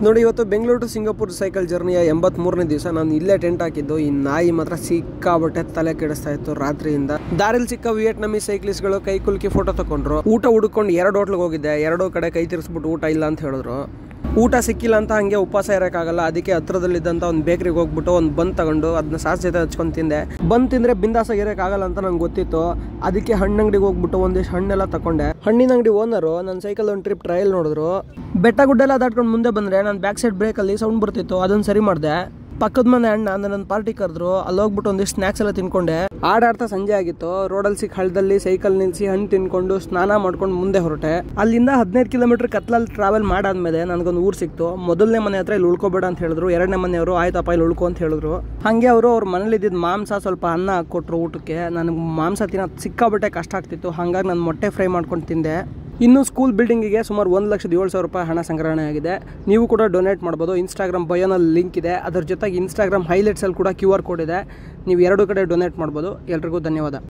ನೋಡಿ, ಇವತ್ತು Bengaluru to Singapore cycle ಜರ್ನಿಯ 83ನೇ ದಿವಸ. ನಾನು ಇಲ್ಲೇ ಟೆಂಟ್ ಹಾಕಿದ್ದು. ಈ ನಾಯಿ ಮಾತ್ರ ಸಿಕ್ಕಾಬಟ್ಟೆ ತಲೆ ಕೆಡಿಸ್ತಾ ಇತ್ತು ರಾತ್ರಿಯಿಂದ. ದಾರಿಲಿ ಸಿಕ್ಕ ವಿಯೆಟ್ನಾಮೀಸ್ ಸೈಕ್ಲಿಸ್ಟ್ಗಳು ಕೈ ಕುಲ್ಕಿ ಫೋಟೋ ತಗೊಂಡ್ರು. ಊಟ ಹುಡುಕೊಂಡು 2 ಹೋಟ್ಲಿಗೆ ಹೋಗಿದ್ದೆ. 2 ಕಡೆ ಕೈ ತಿರ್ಸ್ಬಿಟ್ಟು ಊಟ ಇಲ್ಲ ಅಂತ ಹೇಳಿದ್ರು. ಊಟ ಸಿಕ್ಕಿಲ್ಲ ಅಂತ ಹಂಗೆ ಉಪವಾಸ ಇರೋಕ್ಕಾಗಲ್ಲ. ಅದಕ್ಕೆ ಹತ್ರದಲ್ಲಿದ್ದಂಥ ಒಂದು ಬೇಕ್ರಿಗೆ ಹೋಗ್ಬಿಟ್ಟು ಒಂದು ಬನ್ ತಗೊಂಡು ಅದನ್ನ ಸಾಸ್ ಜೊತೆ ಹಚ್ಕೊಂಡು ತಿಂದೆ. ಬನ್ ತಿಂದರೆ ಬಿಂದಾಸಾಗಿ ಇರೋಕ್ಕಾಗಲ್ಲ ಅಂತ ನಂಗೆ ಗೊತ್ತಿತ್ತು. ಅದಕ್ಕೆ ಹಣ್ಣಂಗಡಿಗೆ ಹೋಗ್ಬಿಟ್ಟು ಒಂದಿಷ್ಟು ಹಣ್ಣೆಲ್ಲ ತಗೊಂಡೆ. ಹಣ್ಣಿನ ಅಂಗಡಿ ಓನರು ನನ್ನ ಸೈಕಲ್ ಒಂದು ಟ್ರಿಪ್ ಟ್ರಯಲ್ ನೋಡಿದ್ರು. ಬೆಟ್ಟ ಗುಡ್ಡೆಲ್ಲ ದಾಟ್ಕೊಂಡು ಮುಂದೆ ಬಂದರೆ ನಾನು ಬ್ಯಾಕ್ ಸೈಡ್ ಬ್ರೇಕಲ್ಲಿ ಸೌಂಡ್ ಬರ್ತಿತ್ತು. ಅದನ್ನು ಸರಿ ಮಾಡಿದೆ. ಪಕ್ಕದ ಮನೆ ಅಣ್ಣ ನನ್ನ ಪಾರ್ಟಿ ಕರೆದ್ರು. ಅಲ್ಲಿ ಹೋಗ್ಬಿಟ್ಟು ಒಂದಿಷ್ಟು ಸ್ನ್ಯಾಕ್ಸ್ ಎಲ್ಲ ತಿನ್ಕೊಂಡೆ. ಆಡಾಡ್ತಾ ಸಂಜೆ ಆಗಿತ್ತು. ರೋಡಲ್ಲಿ ಸಿಕ್ಕ ಹಳ್ಳದಲ್ಲಿ ಸೈಕಲ್ ನಿಲ್ಲಿಸಿ ಹಣ್ಣು ತಿನ್ಕೊಂಡು ಸ್ನಾನ ಮಾಡ್ಕೊಂಡು ಮುಂದೆ ಹೊರಟೆ. ಅಲ್ಲಿಂದ 15 ಕಿಲೋಮೀಟರ್ ಕತ್ಲಲ್ಲಿ ಟ್ರಾವೆಲ್ ಮಾಡಾದ್ಮೇಲೆ ನನಗೊಂದು ಊರು ಸಿಕ್ತು. ಮೊದಲನೇ ಮನೆ ಹತ್ರ ಇಲ್ಲಿ ಉಳ್ಕೋಬೇಡ ಅಂತ ಹೇಳಿದ್ರು. 2ನೇ ಮನೆಯವರು ಆಯ್ತಪ್ಪ ಇಲ್ಲಿ ಉಳ್ಕೊ ಅಂತ ಹೇಳಿದ್ರು. ಹಾಗೆ ಅವ್ರ ಮನೇಲಿ ಇದ್ದಿದ್ದು ಮಾಂಸ ಸ್ವಲ್ಪ ಅನ್ನ ಹಾಕ್ಕೊಟ್ರು ಊಟಕ್ಕೆ. ನನಗೆ ಮಾಂಸ ತಿನ್ನೋದು ಸಿಕ್ಕಾಬಟ್ಟೆ ಕಷ್ಟ ಆಗ್ತಿತ್ತು. ಹಾಗಾಗಿ ನಾನು ಮೊಟ್ಟೆ ಫ್ರೈ ಮಾಡ್ಕೊಂಡು ತಿಂದೆ. ಇನ್ನು ಸ್ಕೂಲ್ ಬಿಲ್ಡಿಂಗಿಗೆ ಸುಮಾರು 1,07,000 ರೂಪಾಯಿ ಹಣ ಸಂಗ್ರಹಣೆ ಆಗಿದೆ. ನೀವು ಕೂಡ ಡೊನೇಟ್ ಮಾಡ್ಬೋದು. ಇನ್ಸ್ಟಾಗ್ರಾಮ್ ಬಯೋನಲ್ಲಿ ಲಿಂಕ್ ಇದೆ. ಅದರ ಜೊತೆಗೆ ಇನ್ಸ್ಟಾಗ್ರಾಮ್ ಹೈಲೈಟ್ಸಲ್ಲಿ ಕೂಡ QR ಕೋಡ್ ಇದೆ. ನೀವು 2 ಕಡೆ ಡೊನೇಟ್ ಮಾಡ್ಬೋದು. ಎಲ್ರಿಗೂ ಧನ್ಯವಾದ.